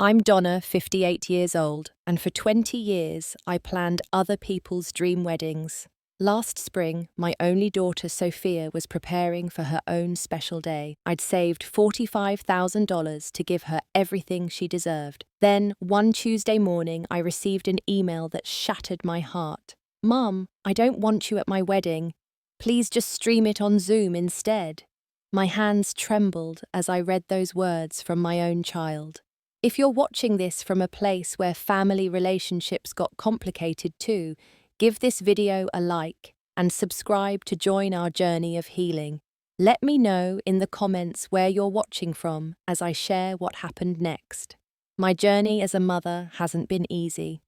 I'm Donna, 58 years old, and for 20 years I planned other people's dream weddings. Last spring, my only daughter Sophia was preparing for her own special day. I'd saved $45,000 to give her everything she deserved. Then, one Tuesday morning, I received an email that shattered my heart. "Mum, I don't want you at my wedding. Please just stream it on Zoom instead." My hands trembled as I read those words from my own child. If you're watching this from a place where family relationships got complicated too, give this video a like and subscribe to join our journey of healing. Let me know in the comments where you're watching from as I share what happened next. My journey as a mother hasn't been easy.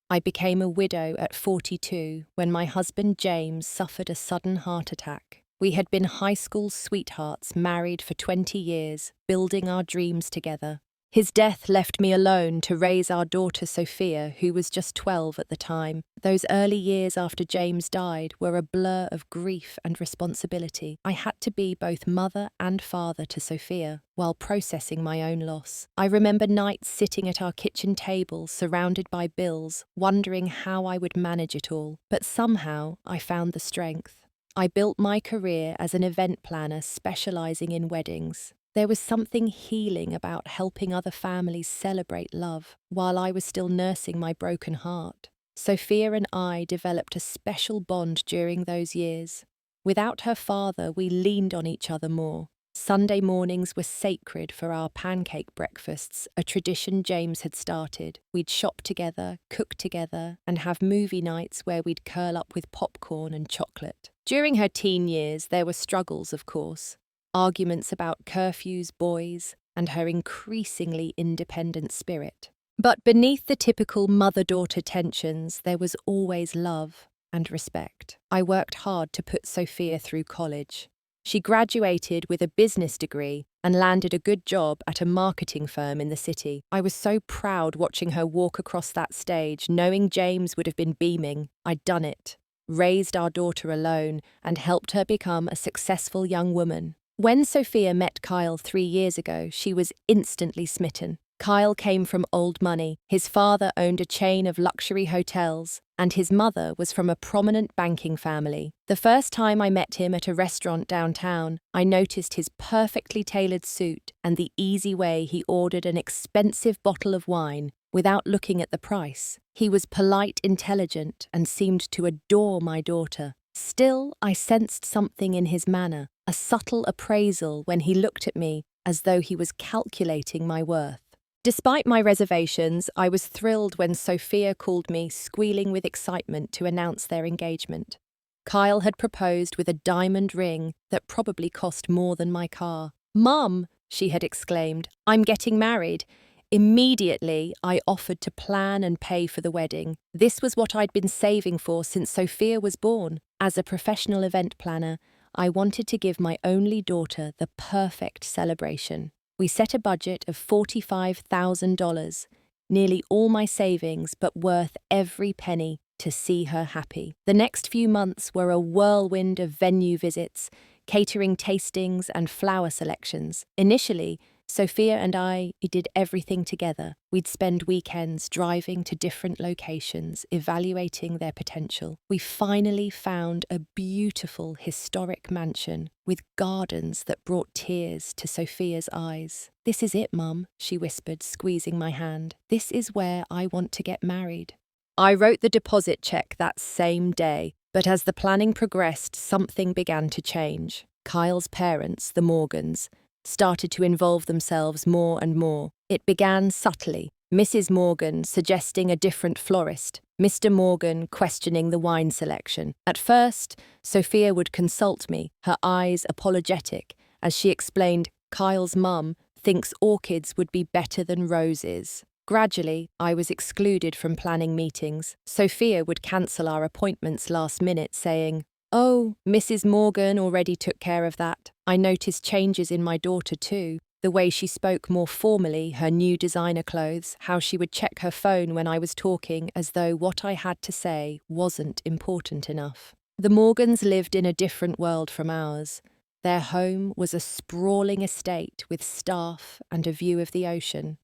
I became a widow at 42 when my husband James suffered a sudden heart attack. We had been high school sweethearts, married for 20 years, building our dreams together. His death left me alone to raise our daughter Sophia, who was just 12 at the time. Those early years after James died were a blur of grief and responsibility. I had to be both mother and father to Sophia while processing my own loss. I remember nights sitting at our kitchen table, surrounded by bills, wondering how I would manage it all. But somehow I found the strength. I built my career as an event planner specializing in weddings. There was something healing about helping other families celebrate love while I was still nursing my broken heart. Sophia and I developed a special bond during those years. Without her father, we leaned on each other more. Sunday mornings were sacred for our pancake breakfasts, a tradition James had started. We'd shop together, cook together, and have movie nights where we'd curl up with popcorn and chocolate. During her teen years, there were struggles, of course. Arguments about curfews, boys, and her increasingly independent spirit. But beneath the typical mother-daughter tensions, there was always love and respect. I worked hard to put Sophia through college. She graduated with a business degree and landed a good job at a marketing firm in the city. I was so proud watching her walk across that stage, knowing James would have been beaming. I'd done it, raised our daughter alone, and helped her become a successful young woman. When Sophia met Kyle 3 years ago, she was instantly smitten. Kyle came from old money. His father owned a chain of luxury hotels, and his mother was from a prominent banking family. The first time I met him at a restaurant downtown, I noticed his perfectly tailored suit and the easy way he ordered an expensive bottle of wine without looking at the price. He was polite, intelligent, and seemed to adore my daughter. Still, I sensed something in his manner, a subtle appraisal when he looked at me as though he was calculating my worth. Despite my reservations, I was thrilled when Sophia called me, squealing with excitement, to announce their engagement. Kyle had proposed with a diamond ring that probably cost more than my car. "Mum," she had exclaimed, "I'm getting married." Immediately, I offered to plan and pay for the wedding. This was what I'd been saving for since Sophia was born. As a professional event planner, I wanted to give my only daughter the perfect celebration. We set a budget of $45,000, nearly all my savings, but worth every penny to see her happy. The next few months were a whirlwind of venue visits, catering tastings, and flower selections. Initially, Sophia and I did everything together. We'd spend weekends driving to different locations, evaluating their potential. We finally found a beautiful historic mansion with gardens that brought tears to Sophia's eyes. "This is it, Mum," she whispered, squeezing my hand. "This is where I want to get married." I wrote the deposit check that same day, but as the planning progressed, something began to change. Kyle's parents, the Morgans, started to involve themselves more and more. It began subtly, Mrs. Morgan suggesting a different florist, Mr. Morgan questioning the wine selection. At first, Sophia would consult me, her eyes apologetic, as she explained, "Kyle's mum thinks orchids would be better than roses." Gradually, I was excluded from planning meetings. Sophia would cancel our appointments last minute, saying, "Oh, Mrs. Morgan already took care of that." I noticed changes in my daughter too. The way she spoke more formally, her new designer clothes, how she would check her phone when I was talking as though what I had to say wasn't important enough. The Morgans lived in a different world from ours. Their home was a sprawling estate with staff and a view of the ocean.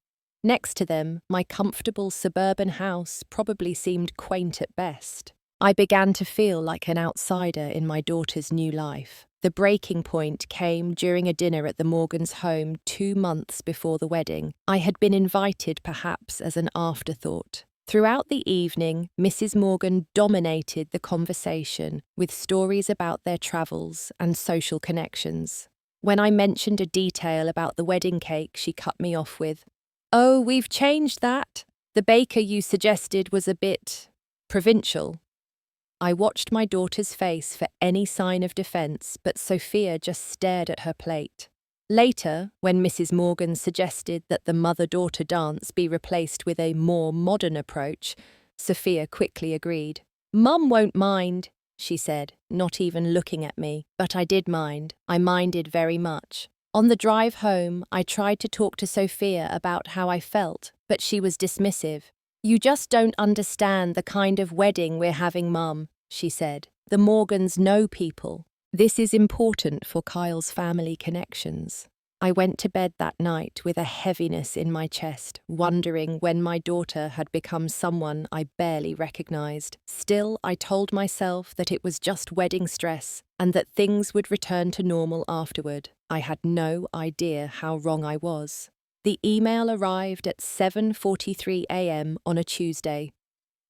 Next to them, my comfortable suburban house probably seemed quaint at best. I began to feel like an outsider in my daughter's new life. The breaking point came during a dinner at the Morgans' home 2 months before the wedding. I had been invited perhaps as an afterthought. Throughout the evening, Mrs. Morgan dominated the conversation with stories about their travels and social connections. When I mentioned a detail about the wedding cake, she cut me off with, "Oh, we've changed that. The baker you suggested was a bit provincial." I watched my daughter's face for any sign of defence, but Sophia just stared at her plate. Later, when Mrs. Morgan suggested that the mother-daughter dance be replaced with a more modern approach, Sophia quickly agreed. "Mum won't mind," she said, not even looking at me, but I did mind. I minded very much. On the drive home, I tried to talk to Sophia about how I felt, but she was dismissive. "You just don't understand the kind of wedding we're having, Mum," she said. "The Morgans know people. This is important for Kyle's family connections." I went to bed that night with a heaviness in my chest, wondering when my daughter had become someone I barely recognized. Still, I told myself that it was just wedding stress and that things would return to normal afterward. I had no idea how wrong I was. The email arrived at 7:43 a.m. on a Tuesday.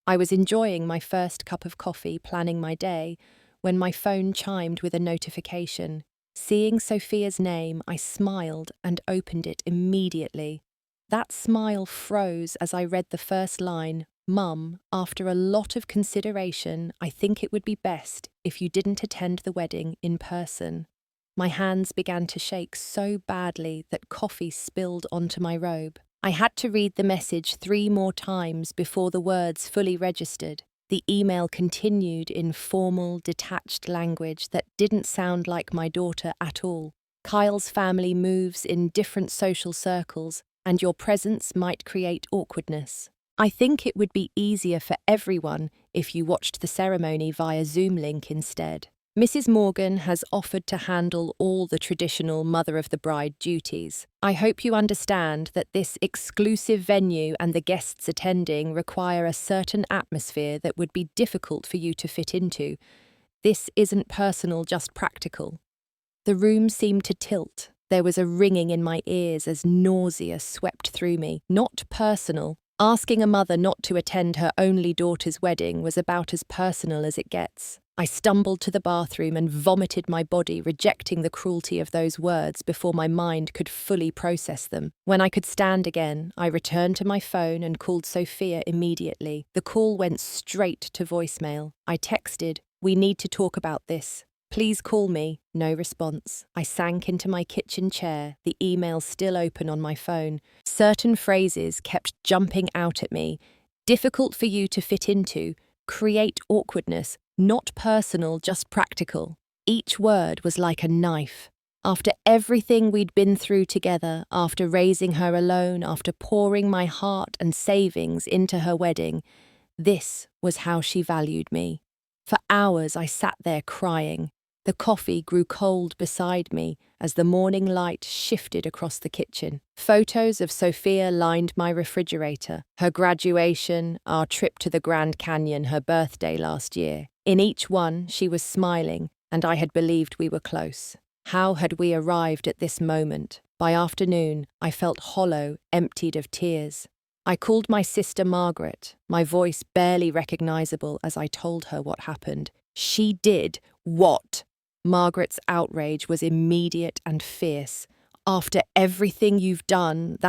I was enjoying my first cup of coffee, planning my day, when my phone chimed with a notification. Seeing Sophia's name, I smiled and opened it immediately. That smile froze as I read the first line, "Mum, after a lot of consideration, I think it would be best if you didn't attend the wedding in person." My hands began to shake so badly that coffee spilled onto my robe. I had to read the message 3 more times before the words fully registered. The email continued in formal, detached language that didn't sound like my daughter at all. "Kyle's family moves in different social circles, and your presence might create awkwardness. I think it would be easier for everyone if you watched the ceremony via Zoom link instead. Mrs. Morgan has offered to handle all the traditional mother-of-the-bride duties. I hope you understand that this exclusive venue and the guests attending require a certain atmosphere that would be difficult for you to fit into. This isn't personal, just practical." The room seemed to tilt. There was a ringing in my ears as nausea swept through me. Not personal. Asking a mother not to attend her only daughter's wedding was about as personal as it gets. I stumbled to the bathroom and vomited my body, rejecting the cruelty of those words before my mind could fully process them. When I could stand again, I returned to my phone and called Sophia immediately. The call went straight to voicemail. I texted, "We need to talk about this. Please call me." No response. I sank into my kitchen chair, the email still open on my phone. Certain phrases kept jumping out at me. "Difficult for you to fit into. Create awkwardness. Not personal, just practical." Each word was like a knife. After everything we'd been through together, after raising her alone, after pouring my heart and savings into her wedding, this was how she valued me. For hours I sat there crying. The coffee grew cold beside me as the morning light shifted across the kitchen. Photos of Sophia lined my refrigerator. Her graduation, our trip to the Grand Canyon, her birthday last year. In each one, she was smiling, and I had believed we were close. How had we arrived at this moment? By afternoon, I felt hollow, emptied of tears. I called my sister Margaret, my voice barely recognizable as I told her what happened. "She did what?" Margaret's outrage was immediate and fierce. "After everything you've done,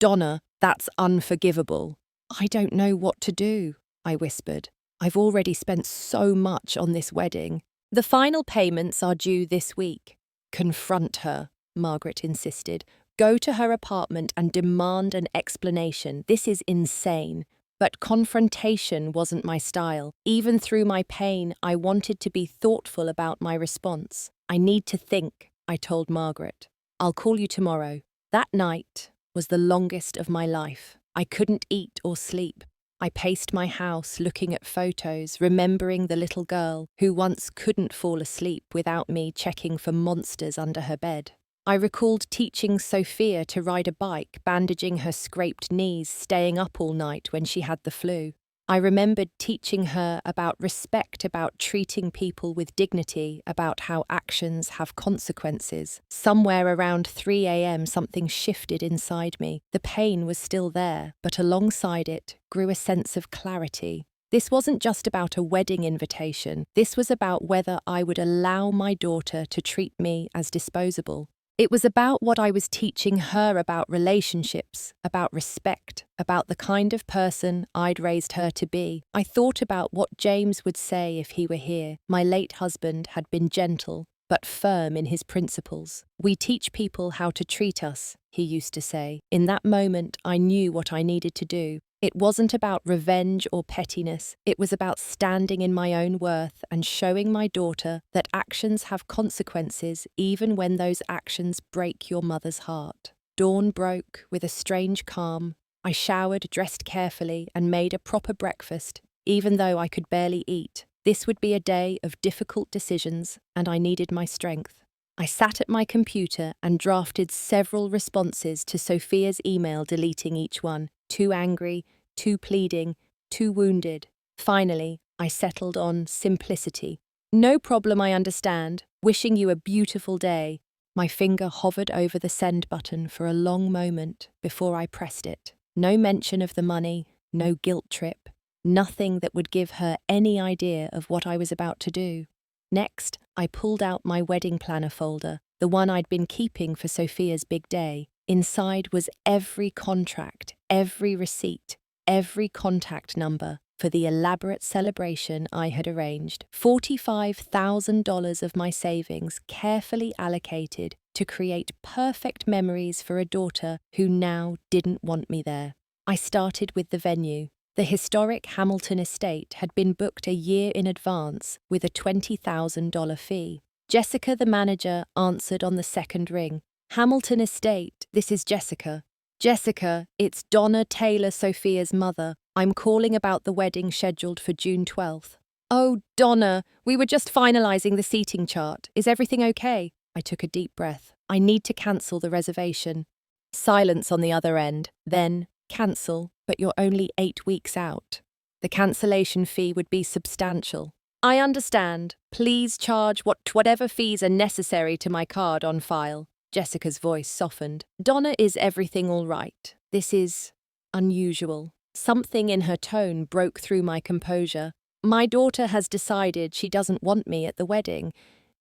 Donna, that's unforgivable." "I don't know what to do," I whispered. "I've already spent so much on this wedding." "The final payments are due this week." "Confront her," Margaret insisted. "Go to her apartment and demand an explanation. This is insane." But confrontation wasn't my style. Even through my pain, I wanted to be thoughtful about my response. "I need to think," I told Margaret. "I'll call you tomorrow." That night was the longest of my life. I couldn't eat or sleep. I paced my house looking at photos, remembering the little girl who once couldn't fall asleep without me checking for monsters under her bed. I recalled teaching Sophia to ride a bike, bandaging her scraped knees, staying up all night when she had the flu. I remembered teaching her about respect, about treating people with dignity, about how actions have consequences. Somewhere around 3 a.m. something shifted inside me. The pain was still there, but alongside it grew a sense of clarity. This wasn't just about a wedding invitation. This was about whether I would allow my daughter to treat me as disposable. It was about what I was teaching her about relationships, about respect, about the kind of person I'd raised her to be. I thought about what James would say if he were here. My late husband had been gentle, but firm in his principles. "We teach people how to treat us," he used to say. In that moment, I knew what I needed to do. It wasn't about revenge or pettiness. It was about standing in my own worth and showing my daughter that actions have consequences even when those actions break your mother's heart. Dawn broke with a strange calm. I showered, dressed carefully, and made a proper breakfast, even though I could barely eat. This would be a day of difficult decisions, and I needed my strength. I sat at my computer and drafted several responses to Sophia's email, deleting each one. Too angry, too pleading, too wounded. Finally, I settled on simplicity. "No problem, I understand. Wishing you a beautiful day." My finger hovered over the send button for a long moment before I pressed it. No mention of the money, no guilt trip, nothing that would give her any idea of what I was about to do. Next, I pulled out my wedding planner folder, the one I'd been keeping for Sophia's big day. Inside was every contract, every receipt, every contact number for the elaborate celebration I had arranged. $45,000 of my savings carefully allocated to create perfect memories for a daughter who now didn't want me there. I started with the venue. The historic Hamilton estate had been booked a year in advance with a $20,000 fee. Jessica, the manager, answered on the second ring. "Hamilton Estate, this is Jessica." "Jessica, it's Donna Taylor, Sophia's mother. I'm calling about the wedding scheduled for June 12th. "Oh, Donna, we were just finalizing the seating chart. Is everything okay?" I took a deep breath. "I need to cancel the reservation." Silence on the other end. Then, "Cancel, but you're only 8 weeks out. The cancellation fee would be substantial." "I understand. Please charge whatever fees are necessary to my card on file." Jessica's voice softened. "Donna, is everything all right? This is unusual." Something in her tone broke through my composure. "My daughter has decided she doesn't want me at the wedding.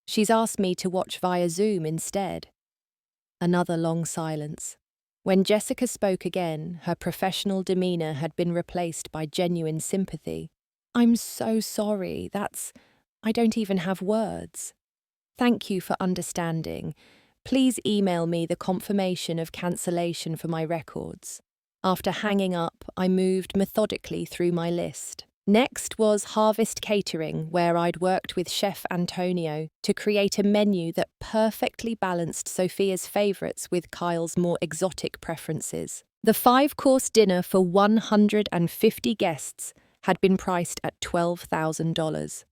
She's asked me to watch via Zoom instead." Another long silence. When Jessica spoke again, her professional demeanor had been replaced by genuine sympathy. "I'm so sorry. I don't even have words. Thank you for understanding. Please email me the confirmation of cancellation for my records." After hanging up, I moved methodically through my list. Next was Harvest Catering, where I'd worked with Chef Antonio to create a menu that perfectly balanced Sophia's favourites with Kyle's more exotic preferences. The 5-course dinner for 150 guests had been priced at $12,000.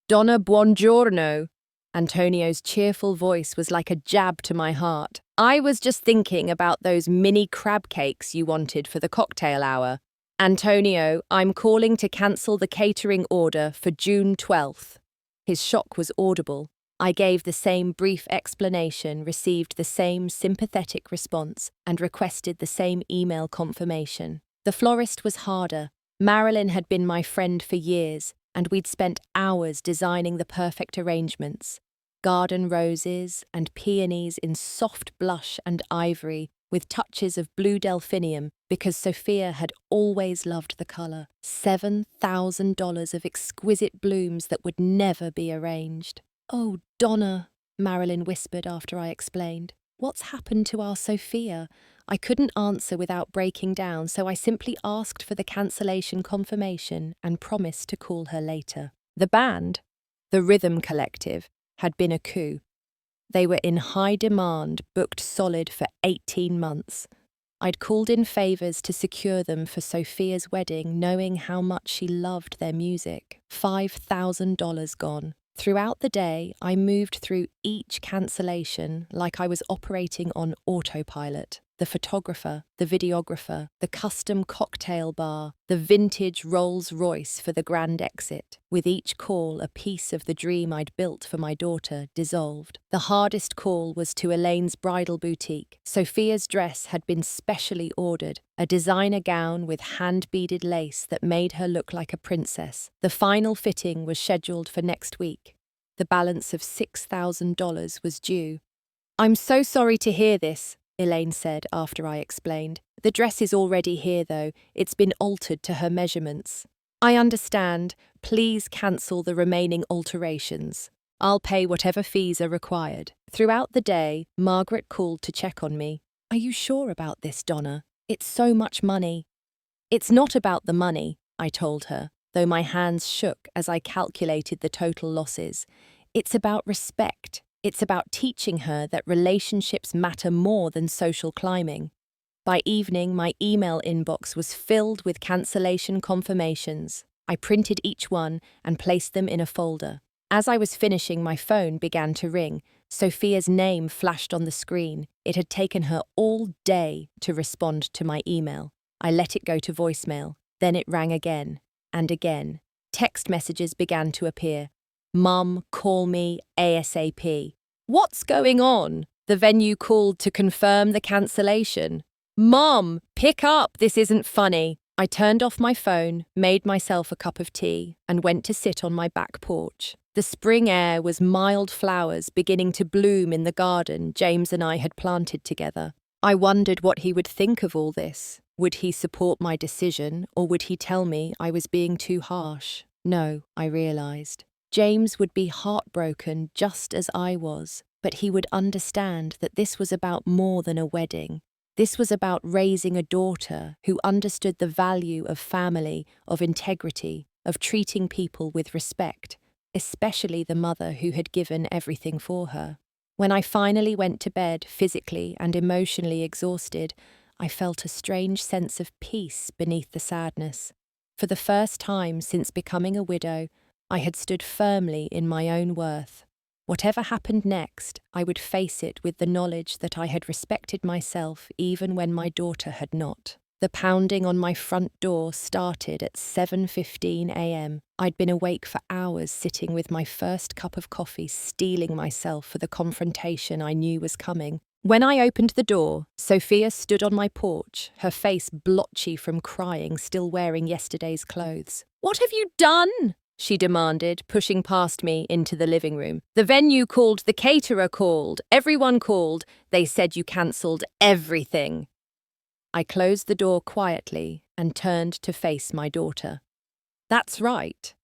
"Donna, buongiorno." Antonio's cheerful voice was like a jab to my heart. "I was just thinking about those mini crab cakes you wanted for the cocktail hour. Antonio, I'm calling to cancel the catering order for June 12th. His shock was audible. I gave the same brief explanation, received the same sympathetic response, and requested the same email confirmation. The florist was harder. Marilyn had been my friend for years, and we'd spent hours designing the perfect arrangements. Garden roses and peonies in soft blush and ivory, with touches of blue delphinium, because Sophia had always loved the colour. $7,000 of exquisite blooms that would never be arranged. "Oh, Donna," Marilyn whispered after I explained. "What's happened to our Sophia?" I couldn't answer without breaking down, so I simply asked for the cancellation confirmation and promised to call her later. The band, the Rhythm Collective, had been a coup. They were in high demand, booked solid for 18 months. I'd called in favours to secure them for Sophia's wedding, knowing how much she loved their music. $5,000 gone. Throughout the day, I moved through each cancellation like I was operating on autopilot. The photographer, the videographer, the custom cocktail bar, the vintage Rolls-Royce for the grand exit. With each call, a piece of the dream I'd built for my daughter dissolved. The hardest call was to Elaine's bridal boutique. Sophia's dress had been specially ordered, a designer gown with hand-beaded lace that made her look like a princess. The final fitting was scheduled for next week. The balance of $6,000 was due. "I'm so sorry to hear this," Elaine said after I explained. "The dress is already here, though. It's been altered to her measurements." "I understand. Please cancel the remaining alterations. I'll pay whatever fees are required." Throughout the day, Margaret called to check on me. "Are you sure about this, Donna? It's so much money." "It's not about the money," I told her, though my hands shook as I calculated the total losses. "It's about respect. It's about teaching her that relationships matter more than social climbing." By evening, my email inbox was filled with cancellation confirmations. I printed each one and placed them in a folder. As I was finishing, my phone began to ring. Sophia's name flashed on the screen. It had taken her all day to respond to my email. I let it go to voicemail. Then it rang again and again. Text messages began to appear. "Mum, call me ASAP." "What's going on?" The venue called to confirm the cancellation. "Mum, pick up, this isn't funny." I turned off my phone, made myself a cup of tea, and went to sit on my back porch. The spring air was mild flowers beginning to bloom in the garden James and I had planted together. I wondered what he would think of all this. Would he support my decision, or would he tell me I was being too harsh? No, I realized. James would be heartbroken just as I was, but he would understand that this was about more than a wedding. This was about raising a daughter who understood the value of family, of integrity, of treating people with respect, especially the mother who had given everything for her. When I finally went to bed, physically and emotionally exhausted, I felt a strange sense of peace beneath the sadness. For the first time since becoming a widow, I had stood firmly in my own worth. Whatever happened next, I would face it with the knowledge that I had respected myself even when my daughter had not. The pounding on my front door started at 7:15 a.m. I'd been awake for hours sitting with my first cup of coffee, steeling myself for the confrontation I knew was coming. When I opened the door, Sophia stood on my porch, her face blotchy from crying, still wearing yesterday's clothes. "What have you done?" she demanded, pushing past me into the living room. "The venue called, the caterer called, everyone called. They said you cancelled everything." I closed the door quietly and turned to face my daughter. "That's right.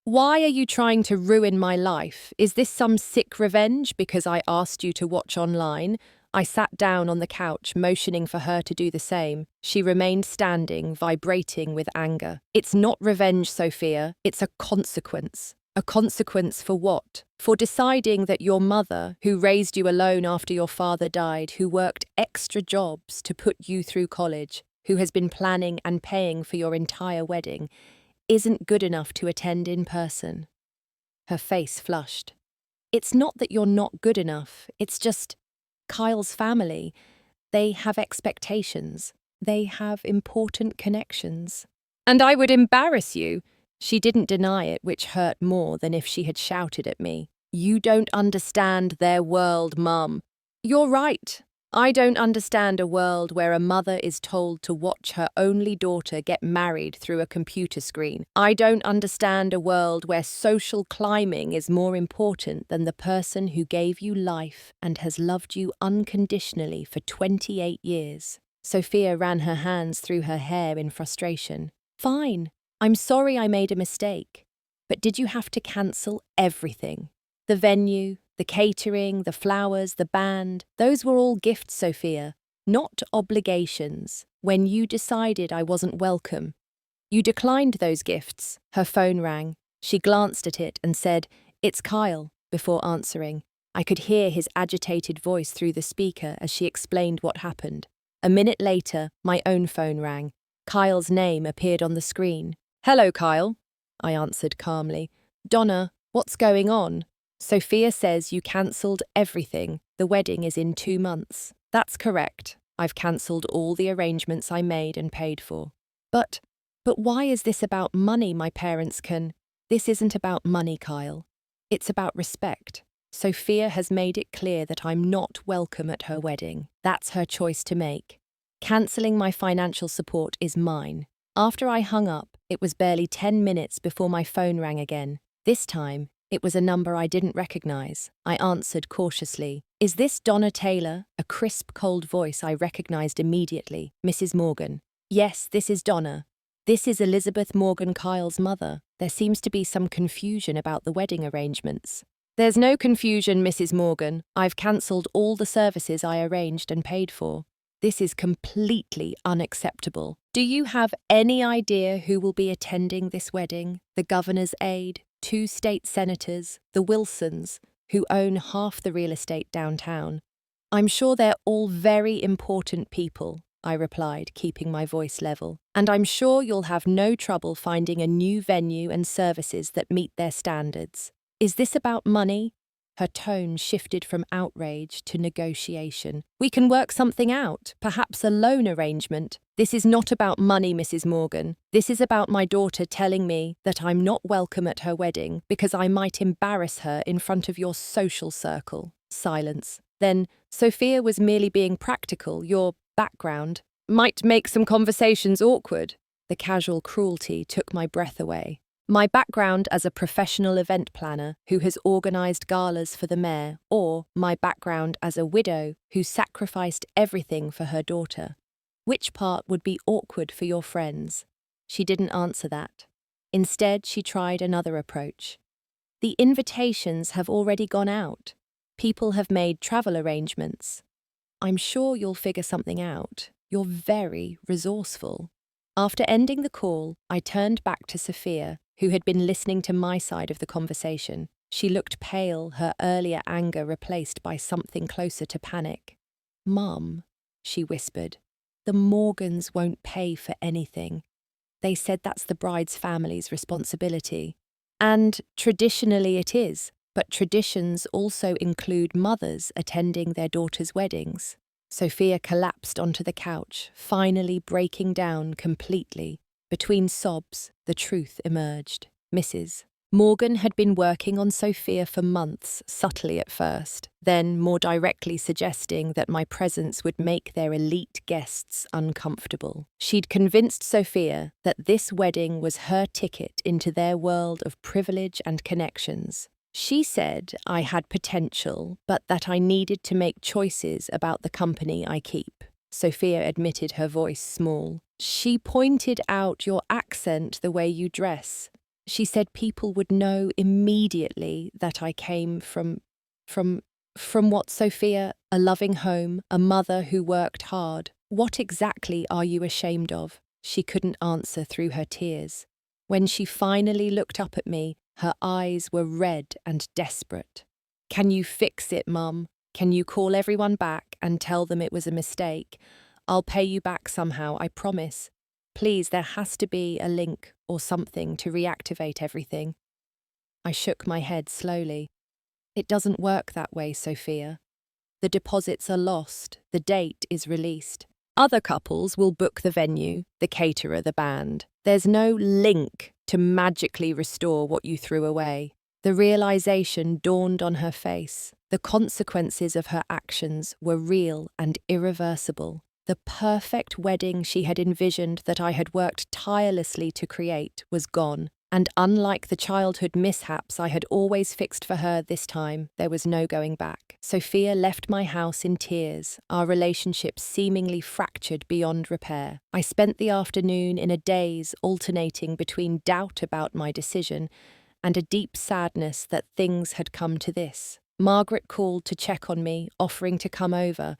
Why are you trying to ruin my life? Is this some sick revenge because I asked you to watch online?" I sat down on the couch, motioning for her to do the same. She remained standing, vibrating with anger. "It's not revenge, Sophia. It's a consequence." "A consequence for what?" "For deciding that your mother, who raised you alone after your father died, who worked extra jobs to put you through college, who has been planning and paying for your entire wedding, isn't good enough to attend in person." Her face flushed. "It's not that you're not good enough. It's just Kyle's family. They have expectations. They have important connections. And I would embarrass you." She didn't deny it, which hurt more than if she had shouted at me. "You don't understand their world, Mum." "You're right. I don't understand a world where a mother is told to watch her only daughter get married through a computer screen. I don't understand a world where social climbing is more important than the person who gave you life and has loved you unconditionally for 28 years. Sophia ran her hands through her hair in frustration. "Fine. I'm sorry I made a mistake. But did you have to cancel everything? The venue, the catering, the flowers, the band, those were all gifts, Sophia, not obligations. When you decided I wasn't welcome, you declined those gifts." Her phone rang. She glanced at it and said, "It's Kyle," before answering. I could hear his agitated voice through the speaker as she explained what happened. A minute later, my own phone rang. Kyle's name appeared on the screen. "Hello, Kyle," I answered calmly. "Donna, What's going on? Sophia says you cancelled everything. The wedding is in 2 months. That's correct. I've cancelled all the arrangements I made and paid for. But why is this about money my parents can? This isn't about money, Kyle. It's about respect. Sophia has made it clear that I'm not welcome at her wedding. That's her choice to make. Cancelling my financial support is mine. After I hung up, it was barely 10 minutes before my phone rang again. This time, it was a number I didn't recognize. I answered cautiously. Is this Donna Taylor? A crisp, cold voice I recognized immediately. Mrs. Morgan. Yes, this is Donna. This is Elizabeth Morgan, Kyle's mother. There seems to be some confusion about the wedding arrangements. There's no confusion, Mrs. Morgan. I've cancelled all the services I arranged and paid for. This is completely unacceptable. Do you have any idea who will be attending this wedding? The governor's aide, 2 state senators, the Wilsons, who own half the real estate downtown. I'm sure they're all very important people, I replied, keeping my voice level. And I'm sure you'll have no trouble finding a new venue and services that meet their standards. Is this about money? Her tone shifted from outrage to negotiation. We can work something out, perhaps a loan arrangement. This is not about money, Mrs. Morgan. This is about my daughter telling me that I'm not welcome at her wedding because I might embarrass her in front of your social circle. Silence. Then, Sophia was merely being practical. Your background might make some conversations awkward. The casual cruelty took my breath away. My background as a professional event planner who has organised galas for the mayor, or my background as a widow who sacrificed everything for her daughter. Which part would be awkward for your friends? She didn't answer that. Instead, she tried another approach. The invitations have already gone out. People have made travel arrangements. I'm sure you'll figure something out. You're very resourceful. After ending the call, I turned back to Sophia, who had been listening to my side of the conversation. She looked pale, her earlier anger replaced by something closer to panic. Mum, she whispered, the Morgans won't pay for anything. They said that's the bride's family's responsibility. And traditionally it is, but traditions also include mothers attending their daughters' weddings. Sophia collapsed onto the couch, finally breaking down completely. Between sobs, the truth emerged. Mrs. Morgan had been working on Sophia for months, subtly at first, then more directly suggesting that my presence would make their elite guests uncomfortable. She'd convinced Sophia that this wedding was her ticket into their world of privilege and connections. She said I had potential, but that I needed to make choices about the company I keep. Sophia admitted, her voice small. She pointed out your accent, the way you dress. She said people would know immediately that I came from what, Sophia? A loving home, a mother who worked hard. What exactly are you ashamed of? She couldn't answer through her tears. When she finally looked up at me, her eyes were red and desperate. Can you fix it, Mum? Can you call everyone back and tell them it was a mistake? I'll pay you back somehow, I promise. Please, there has to be a link or something to reactivate everything. I shook my head slowly. It doesn't work that way, Sophia. The deposits are lost, the date is released. Other couples will book the venue, the caterer, the band. There's no link to magically restore what you threw away. The realization dawned on her face. The consequences of her actions were real and irreversible. The perfect wedding she had envisioned that I had worked tirelessly to create was gone, and unlike the childhood mishaps I had always fixed for her, this time there was no going back. Sophia left my house in tears, our relationship seemingly fractured beyond repair. I spent the afternoon in a daze, alternating between doubt about my decision and a deep sadness that things had come to this. Margaret called to check on me, offering to come over,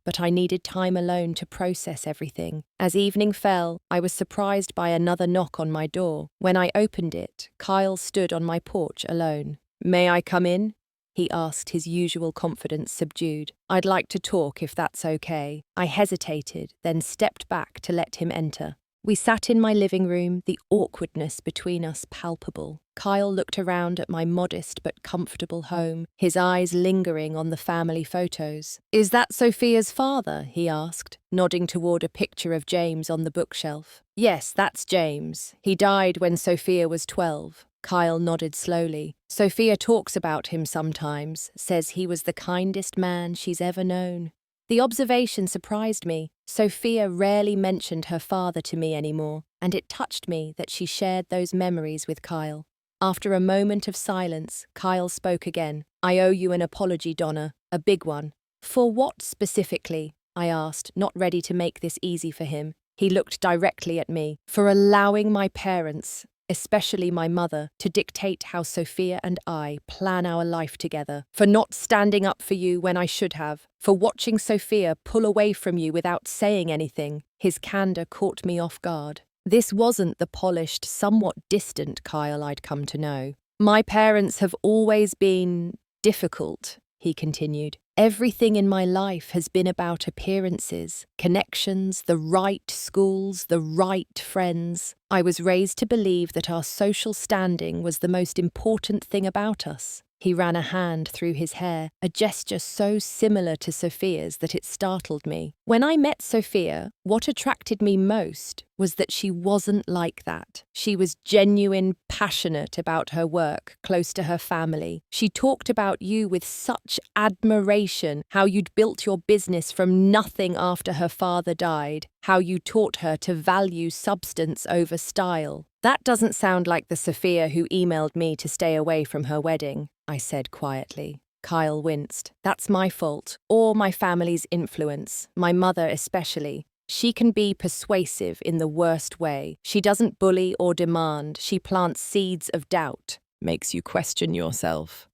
but I needed time alone to process everything. As evening fell, I was surprised by another knock on my door. When I opened it, Kyle stood on my porch alone. "May I come in?" he asked, his usual confidence subdued. "I'd like to talk if that's okay." I hesitated, then stepped back to let him enter. We sat in my living room, the awkwardness between us palpable. Kyle looked around at my modest but comfortable home, his eyes lingering on the family photos. "Is that Sophia's father?" he asked, nodding toward a picture of James on the bookshelf. "Yes, that's James. He died when Sophia was 12. Kyle nodded slowly. "Sophia talks about him sometimes, says he was the kindest man she's ever known." The observation surprised me. Sophia rarely mentioned her father to me anymore, and it touched me that she shared those memories with Kyle. After a moment of silence, Kyle spoke again. "I owe you an apology, Donna, a big one." "For what specifically?" I asked, not ready to make this easy for him. He looked directly at me. "For allowing my parents, especially my mother, to dictate how Sophia and I plan our life together, for not standing up for you when I should have, for watching Sophia pull away from you without saying anything." His candor caught me off guard. This wasn't the polished, somewhat distant Kyle I'd come to know. "My parents have always been difficult," he continued. "Everything in my life has been about appearances, connections, the right schools, the right friends. I was raised to believe that our social standing was the most important thing about us." He ran a hand through his hair, a gesture so similar to Sophia's that it startled me. When I met Sophia, what attracted me most was that she wasn't like that. She was genuine, passionate about her work, close to her family. She talked about you with such admiration, how you'd built your business from nothing after her father died, how you taught her to value substance over style. "That doesn't sound like the Sophia who emailed me to stay away from her wedding," I said quietly. Kyle winced. "That's my fault, or my family's influence, my mother especially. She can be persuasive in the worst way. She doesn't bully or demand, she plants seeds of doubt." "Makes you question yourself."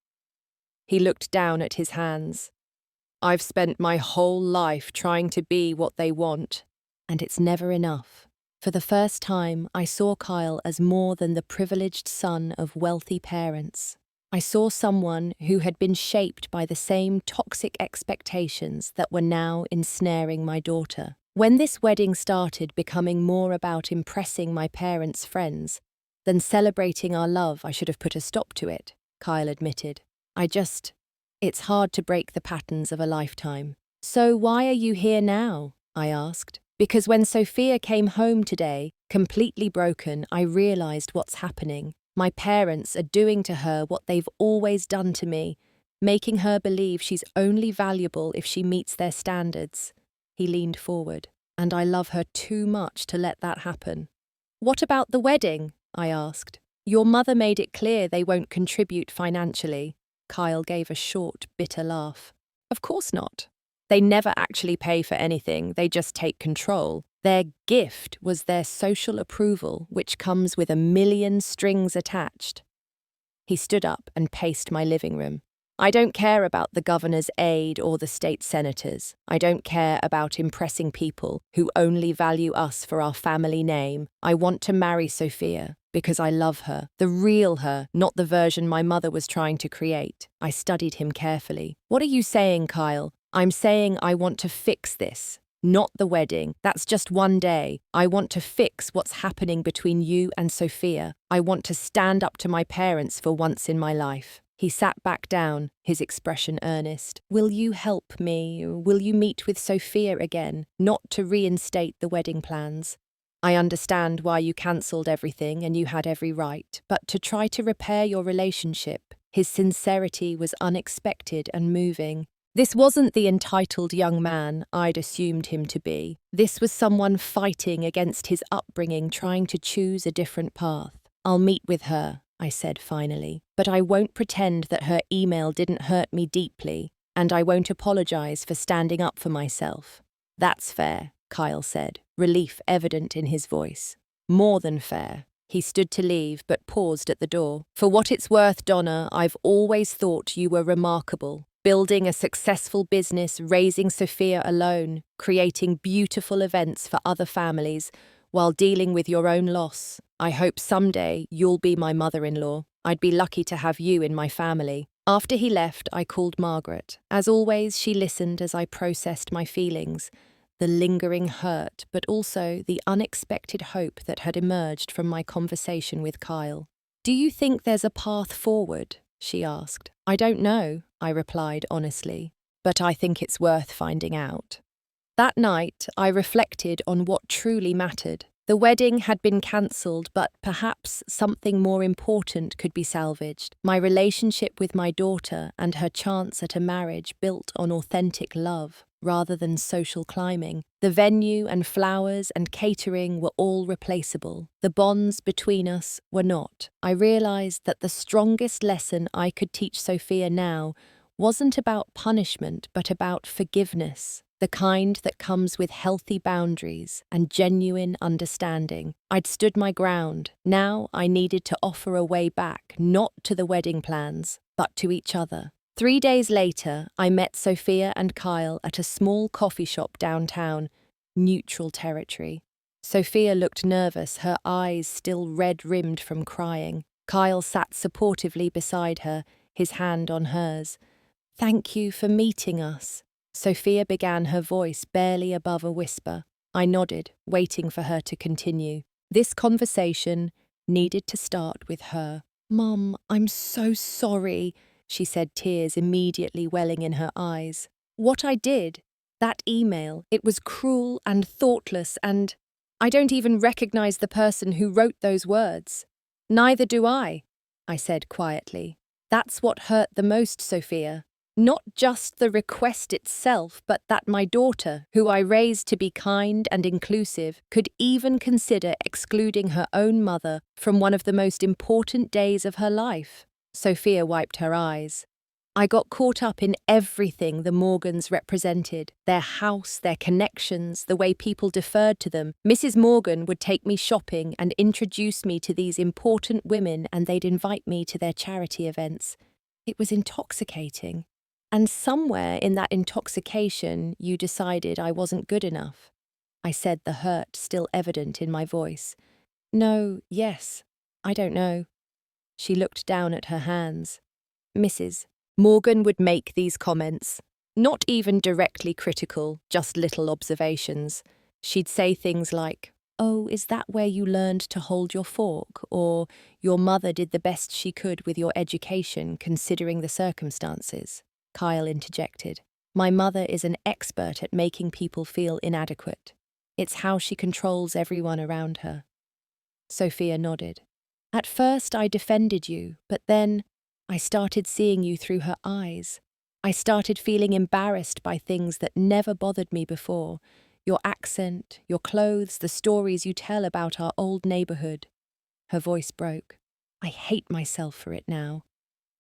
He looked down at his hands. "I've spent my whole life trying to be what they want, and it's never enough." For the first time, I saw Kyle as more than the privileged son of wealthy parents. I saw someone who had been shaped by the same toxic expectations that were now ensnaring my daughter. When this wedding started becoming more about impressing my parents' friends than celebrating our love, I should have put a stop to it, Kyle admitted. It's hard to break the patterns of a lifetime. "So why are you here now?" I asked. "Because when Sophia came home today, completely broken, I realized what's happening. My parents are doing to her what they've always done to me, making her believe she's only valuable if she meets their standards." He leaned forward. "And I love her too much to let that happen." "What about the wedding?" I asked. "Your mother made it clear they won't contribute financially." Kyle gave a short, bitter laugh. "Of course not. They never actually pay for anything, they just take control. Their gift was their social approval, which comes with a million strings attached." He stood up and paced my living room. "I don't care about the governor's aide or the state senators. I don't care about impressing people who only value us for our family name. I want to marry Sophia because I love her, the real her, not the version my mother was trying to create." I studied him carefully. "What are you saying, Kyle?" "I'm saying I want to fix this. Not the wedding. That's just one day. I want to fix what's happening between you and Sophia. I want to stand up to my parents for once in my life." He sat back down, his expression earnest. "Will you help me? Will you meet with Sophia again? Not to reinstate the wedding plans. I understand why you cancelled everything and you had every right, but to try to repair your relationship." His sincerity was unexpected and moving. This wasn't the entitled young man I'd assumed him to be. This was someone fighting against his upbringing, trying to choose a different path. "I'll meet with her," I said finally, "but I won't pretend that her email didn't hurt me deeply, and I won't apologize for standing up for myself." "That's fair," Kyle said, relief evident in his voice. "More than fair." He stood to leave, but paused at the door. "For what it's worth, Donna, I've always thought you were remarkable. Building a successful business, raising Sophia alone, creating beautiful events for other families, while dealing with your own loss. I hope someday you'll be my mother-in-law. I'd be lucky to have you in my family." After he left, I called Margaret. As always, she listened as I processed my feelings. the lingering hurt, but also the unexpected hope that had emerged from my conversation with Kyle. "Do you think there's a path forward?" she asked. "I don't know," I replied honestly, "but I think it's worth finding out." That night, I reflected on what truly mattered. The wedding had been cancelled, but perhaps something more important could be salvaged. My relationship with my daughter and her chance at a marriage built on authentic love, rather than social climbing. The venue and flowers and catering were all replaceable. The bonds between us were not. I realised that the strongest lesson I could teach Sophia now wasn't about punishment, but about forgiveness. The kind that comes with healthy boundaries and genuine understanding. I'd stood my ground. Now I needed to offer a way back, not to the wedding plans, but to each other. 3 days later, I met Sophia and Kyle at a small coffee shop downtown, neutral territory. Sophia looked nervous, her eyes still red-rimmed from crying. Kyle sat supportively beside her, his hand on hers. "Thank you for meeting us." Sophia began, her voice barely above a whisper. I nodded, waiting for her to continue. This conversation needed to start with her. "Mum, I'm so sorry," she said, tears immediately welling in her eyes. "What I did, that email, it was cruel and thoughtless, and I don't even recognize the person who wrote those words." "Neither do I said quietly. "That's what hurt the most, Sophia. Not just the request itself, but that my daughter, who I raised to be kind and inclusive, could even consider excluding her own mother from one of the most important days of her life." Sophia wiped her eyes. "I got caught up in everything the Morgans represented, their house, their connections, the way people deferred to them. Mrs. Morgan would take me shopping and introduce me to these important women, and they'd invite me to their charity events. It was intoxicating. And somewhere in that intoxication, you decided I wasn't good enough." I said, the hurt still evident in my voice. "No, yes, I don't know." She looked down at her hands. "Mrs. Morgan would make these comments, not even directly critical, just little observations. She'd say things like, 'Oh, is that where you learned to hold your fork?' Or, 'Your mother did the best she could with your education, considering the circumstances.'" Kyle interjected. "My mother is an expert at making people feel inadequate. It's how she controls everyone around her." Sophia nodded. "At first I defended you, but then I started seeing you through her eyes. I started feeling embarrassed by things that never bothered me before. Your accent, your clothes, the stories you tell about our old neighborhood." Her voice broke. "I hate myself for it now.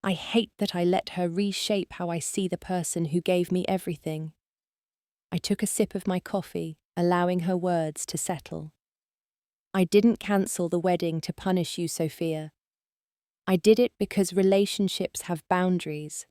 I hate that I let her reshape how I see the person who gave me everything." I took a sip of my coffee, allowing her words to settle. "I didn't cancel the wedding to punish you, Sophia. I did it because relationships have boundaries,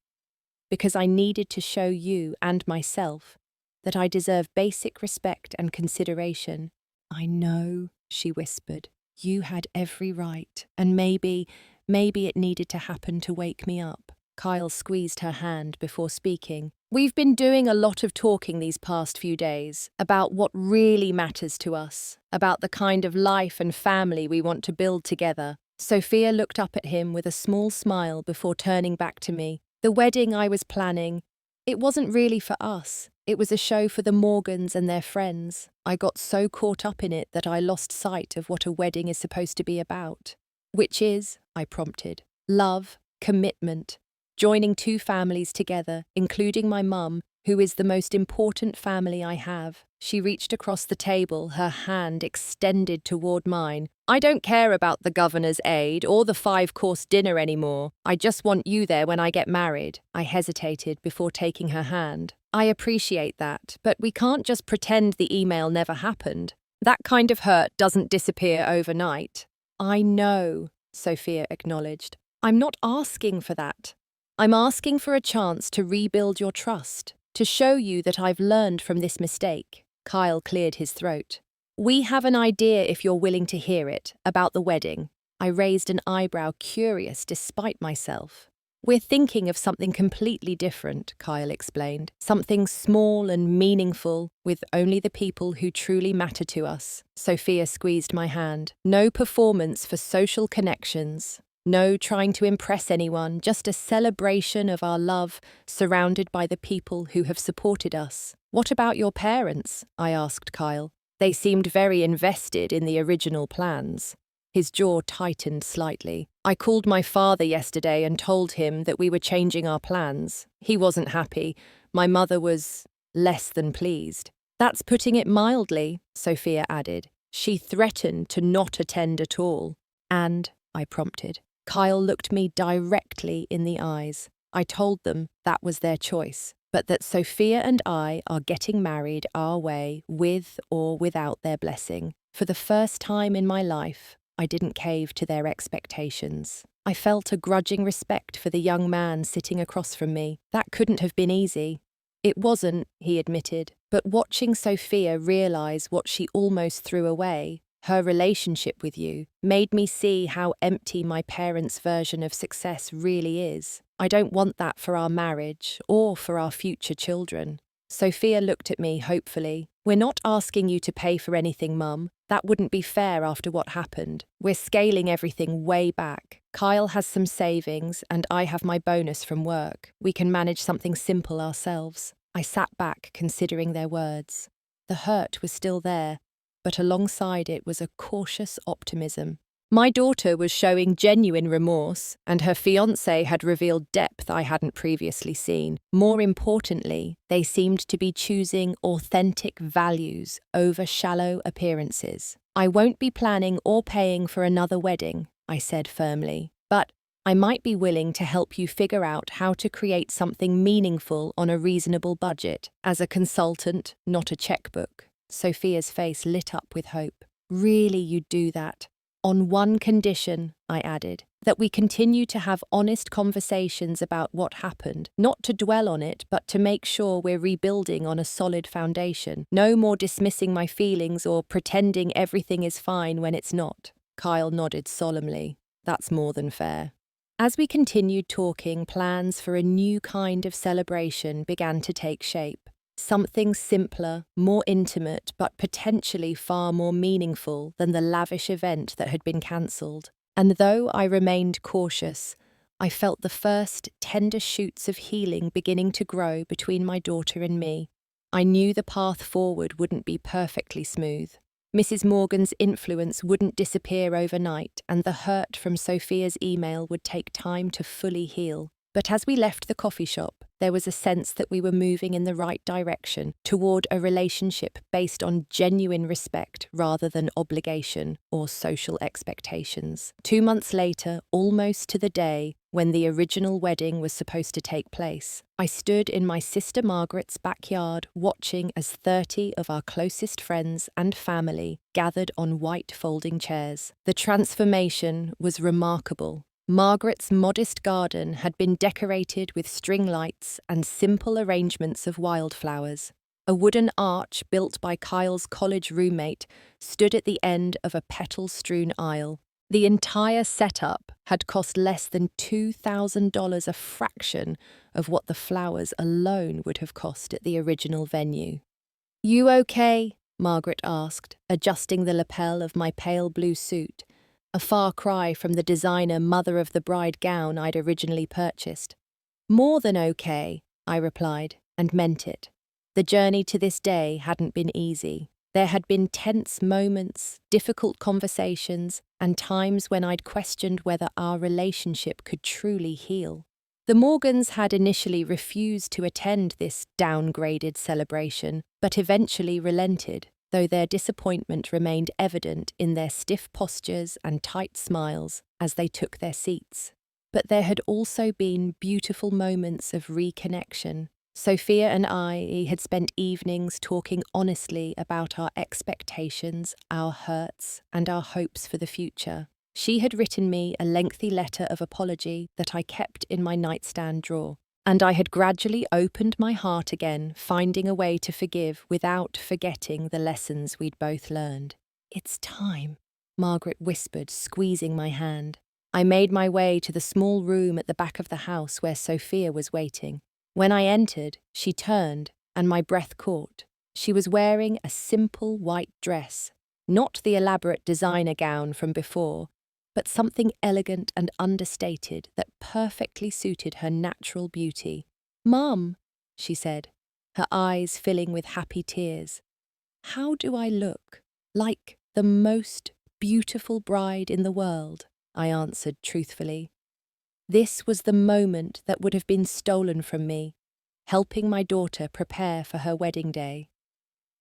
because I needed to show you and myself that I deserve basic respect and consideration." "I know," she whispered. "You had every right, and maybe it needed to happen to wake me up." Kyle squeezed her hand before speaking. "We've been doing a lot of talking these past few days about what really matters to us, about the kind of life and family we want to build together." Sophia looked up at him with a small smile before turning back to me. "The wedding I was planning, it wasn't really for us. It was a show for the Morgans and their friends. I got so caught up in it that I lost sight of what a wedding is supposed to be about." "Which is," I prompted, "love, commitment, joining two families together, including my mum, who is the most important family I have." She reached across the table, her hand extended toward mine. "I don't care about the governor's aid or the 5-course dinner anymore. I just want you there when I get married." I hesitated before taking her hand. "I appreciate that, but we can't just pretend the email never happened. That kind of hurt doesn't disappear overnight." "I know," Sophia acknowledged. "I'm not asking for that. I'm asking for a chance to rebuild your trust, to show you that I've learned from this mistake." Kyle cleared his throat. "We have an idea, if you're willing to hear it, about the wedding." I raised an eyebrow, curious despite myself. We're thinking of something completely different, Kyle explained. Something small and meaningful, with only the people who truly matter to us. Sophia squeezed my hand. No performance for social connections. No trying to impress anyone, just a celebration of our love, surrounded by the people who have supported us. What about your parents? I asked Kyle. They seemed very invested in the original plans. His jaw tightened slightly. I called my father yesterday and told him that we were changing our plans. He wasn't happy. My mother was less than pleased. That's putting it mildly, Sophia added. She threatened to not attend at all. And, I prompted. Kyle looked me directly in the eyes. I told them that was their choice, but that Sophia and I are getting married our way, with or without their blessing. For the first time in my life, I didn't cave to their expectations. I felt a grudging respect for the young man sitting across from me. That couldn't have been easy. It wasn't, he admitted, but watching Sophia realize what she almost threw away, her relationship with you, made me see how empty my parents' version of success really is. I don't want that for our marriage or for our future children. Sophia looked at me hopefully. We're not asking you to pay for anything, Mum. That wouldn't be fair after what happened. We're scaling everything way back. Kyle has some savings and I have my bonus from work. We can manage something simple ourselves. I sat back considering their words. The hurt was still there, but alongside it was a cautious optimism. My daughter was showing genuine remorse, and her fiancé had revealed depth I hadn't previously seen. More importantly, they seemed to be choosing authentic values over shallow appearances. I won't be planning or paying for another wedding, I said firmly, but I might be willing to help you figure out how to create something meaningful on a reasonable budget, as a consultant, not a checkbook. Sophia's face lit up with hope. Really, you'd do that? On one condition, I added, that we continue to have honest conversations about what happened, not to dwell on it, but to make sure we're rebuilding on a solid foundation. No more dismissing my feelings or pretending everything is fine when it's not. Kyle nodded solemnly. That's more than fair. As we continued talking, plans for a new kind of celebration began to take shape. Something simpler, more intimate, but potentially far more meaningful than the lavish event that had been cancelled. And though I remained cautious, I felt the first tender shoots of healing beginning to grow between my daughter and me. I knew the path forward wouldn't be perfectly smooth. Mrs. Morgan's influence wouldn't disappear overnight, and the hurt from Sophia's email would take time to fully heal. But as we left the coffee shop, there was a sense that we were moving in the right direction, toward a relationship based on genuine respect rather than obligation or social expectations. 2 months later, almost to the day when the original wedding was supposed to take place, I stood in my sister Margaret's backyard watching as 30 of our closest friends and family gathered on white folding chairs. The transformation was remarkable. Margaret's modest garden had been decorated with string lights and simple arrangements of wildflowers. A wooden arch built by Kyle's college roommate stood at the end of a petal-strewn aisle. The entire setup had cost less than $2,000, a fraction of what the flowers alone would have cost at the original venue. "You okay?" Margaret asked, adjusting the lapel of my pale blue suit, a far cry from the designer mother-of-the-bride gown I'd originally purchased. "More than okay," I replied, and meant it. The journey to this day hadn't been easy. There had been tense moments, difficult conversations, and times when I'd questioned whether our relationship could truly heal. The Morgans had initially refused to attend this downgraded celebration, but eventually relented, though their disappointment remained evident in their stiff postures and tight smiles as they took their seats. But there had also been beautiful moments of reconnection. Sophia and I had spent evenings talking honestly about our expectations, our hurts, and our hopes for the future. She had written me a lengthy letter of apology that I kept in my nightstand drawer. And I had gradually opened my heart again, finding a way to forgive without forgetting the lessons we'd both learned. "It's time," Margaret whispered, squeezing my hand. I made my way to the small room at the back of the house where Sophia was waiting. When I entered, she turned, and my breath caught. She was wearing a simple white dress, not the elaborate designer gown from before, but something elegant and understated that perfectly suited her natural beauty. "Mum," she said, her eyes filling with happy tears. "How do I look? Like the most beautiful bride in the world," I answered truthfully. This was the moment that would have been stolen from me, helping my daughter prepare for her wedding day.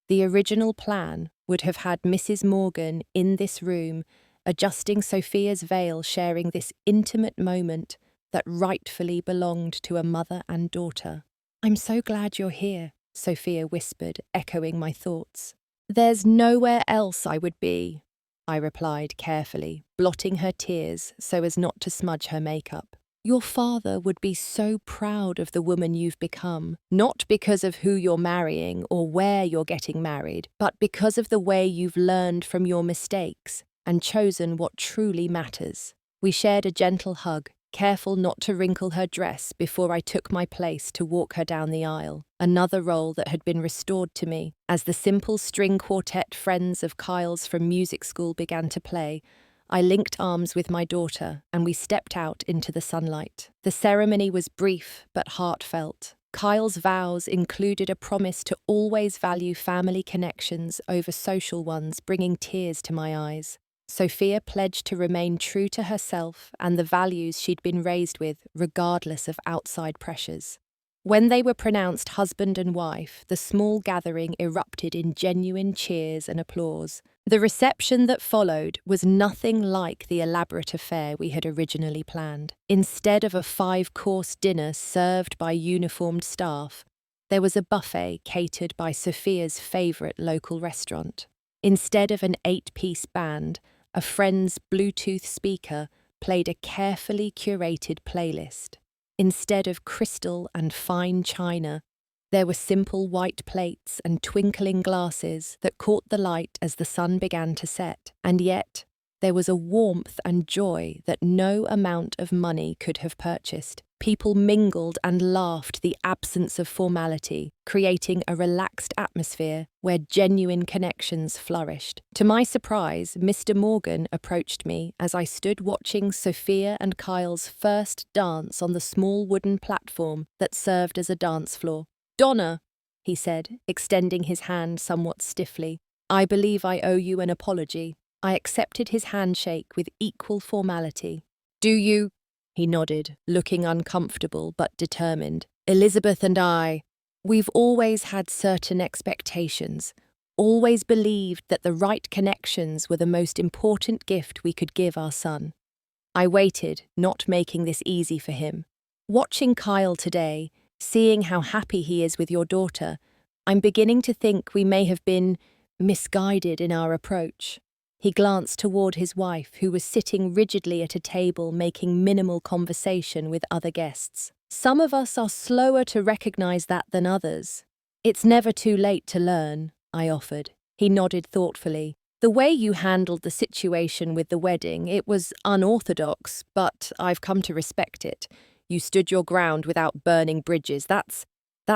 The original plan would have had Mrs. Morgan in this room, adjusting Sophia's veil, sharing this intimate moment that rightfully belonged to a mother and daughter. "I'm so glad you're here," Sophia whispered, echoing my thoughts. "There's nowhere else I would be," I replied carefully, blotting her tears so as not to smudge her makeup. "Your father would be so proud of the woman you've become, not because of who you're marrying or where you're getting married, but because of the way you've learned from your mistakes and chosen what truly matters." We shared a gentle hug, careful not to wrinkle her dress before I took my place to walk her down the aisle, another role that had been restored to me. As the simple string quartet friends of Kyle's from music school began to play, I linked arms with my daughter and we stepped out into the sunlight. The ceremony was brief but heartfelt. Kyle's vows included a promise to always value family connections over social ones, bringing tears to my eyes. Sophia pledged to remain true to herself and the values she'd been raised with, regardless of outside pressures. When they were pronounced husband and wife, the small gathering erupted in genuine cheers and applause. The reception that followed was nothing like the elaborate affair we had originally planned. Instead of a 5-course dinner served by uniformed staff, there was a buffet catered by Sophia's favourite local restaurant. Instead of an 8-piece band, a friend's Bluetooth speaker played a carefully curated playlist. Instead of crystal and fine china, there were simple white plates and twinkling glasses that caught the light as the sun began to set. And yet, there was a warmth and joy that no amount of money could have purchased. People mingled and laughed the absence of formality, creating a relaxed atmosphere where genuine connections flourished. To my surprise, Mr. Morgan approached me as I stood watching Sophia and Kyle's first dance on the small wooden platform that served as a dance floor. "Donna," he said, extending his hand somewhat stiffly, "I believe I owe you an apology." I accepted his handshake with equal formality. "Do you?" He nodded, looking uncomfortable but determined. "Elizabeth and we've always had certain expectations, always believed that the right connections were the most important gift we could give our son." I waited, not making this easy for him. "Watching Kyle today, seeing how happy he is with your daughter, I'm beginning to think we may have been misguided in our approach." He glanced toward his wife, who was sitting rigidly at a table making minimal conversation with other guests. "Some of us are slower to recognize that than others." "It's never too late to learn," I offered. He nodded thoughtfully. "The way you handled the situation with the wedding, it was unorthodox, but I've come to respect it. You stood your ground without burning bridges. That's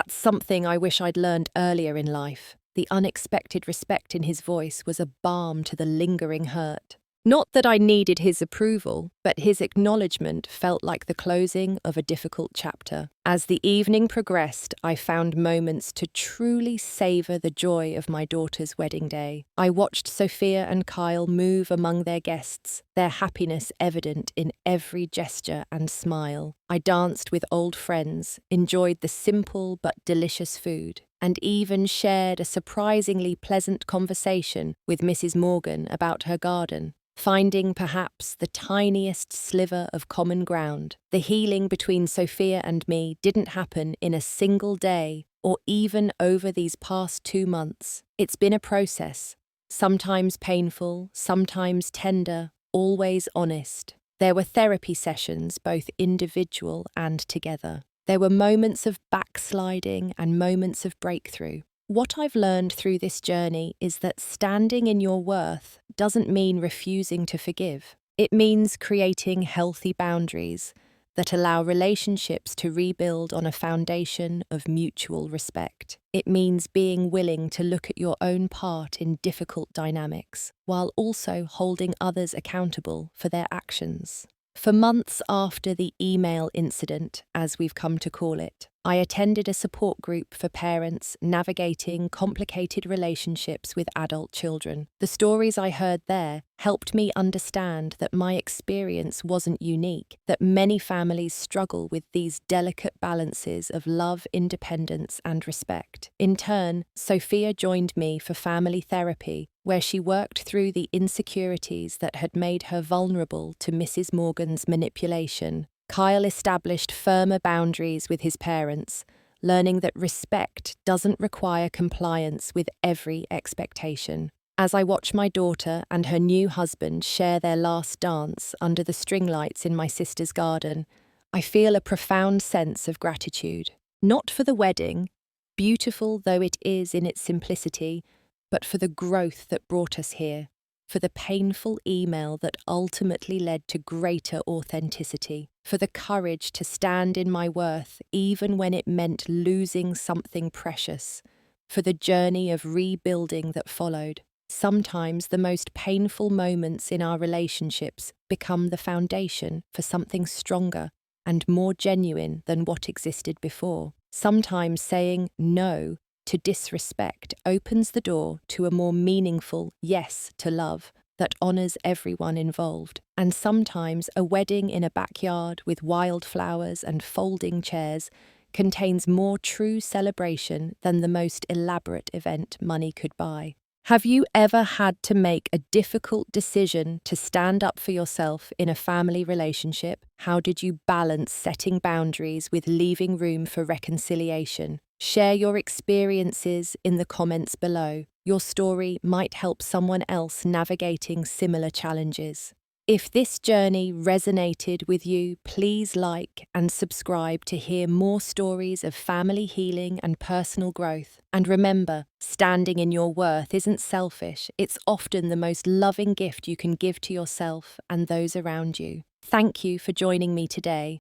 something I wish I'd learned earlier in life." The unexpected respect in his voice was a balm to the lingering hurt. Not that I needed his approval, but his acknowledgement felt like the closing of a difficult chapter. As the evening progressed, I found moments to truly savour the joy of my daughter's wedding day. I watched Sophia and Kyle move among their guests, their happiness evident in every gesture and smile. I danced with old friends, enjoyed the simple but delicious food, and even shared a surprisingly pleasant conversation with Mrs. Morgan about her garden, finding perhaps the tiniest sliver of common ground. The healing between Sophia and me didn't happen in a single day or even over these past 2 months. It's been a process, sometimes painful, sometimes tender, always honest. There were therapy sessions, both individual and together. There were moments of backsliding and moments of breakthrough. What I've learned through this journey is that standing in your worth doesn't mean refusing to forgive. It means creating healthy boundaries that allow relationships to rebuild on a foundation of mutual respect. It means being willing to look at your own part in difficult dynamics, while also holding others accountable for their actions. For months after the email incident, as we've come to call it, I attended a support group for parents navigating complicated relationships with adult children. The stories I heard there helped me understand that my experience wasn't unique, that many families struggle with these delicate balances of love, independence, and respect. In turn, Sophia joined me for family therapy, where she worked through the insecurities that had made her vulnerable to Mrs. Morgan's manipulation. Kyle established firmer boundaries with his parents, learning that respect doesn't require compliance with every expectation. As I watch my daughter and her new husband share their last dance under the string lights in my sister's garden, I feel a profound sense of gratitude. Not for the wedding, beautiful though it is in its simplicity, but for the growth that brought us here, for the painful email that ultimately led to greater authenticity, for the courage to stand in my worth even when it meant losing something precious, for the journey of rebuilding that followed. Sometimes the most painful moments in our relationships become the foundation for something stronger and more genuine than what existed before. Sometimes saying no to disrespect opens the door to a more meaningful yes to love that honours everyone involved. And sometimes a wedding in a backyard with wildflowers and folding chairs contains more true celebration than the most elaborate event money could buy. Have you ever had to make a difficult decision to stand up for yourself in a family relationship? How did you balance setting boundaries with leaving room for reconciliation? Share your experiences in the comments below. Your story might help someone else navigating similar challenges. If this journey resonated with you, please like and subscribe to hear more stories of family healing and personal growth. And remember, standing in your worth isn't selfish. It's often the most loving gift you can give to yourself and those around you. Thank you for joining me today.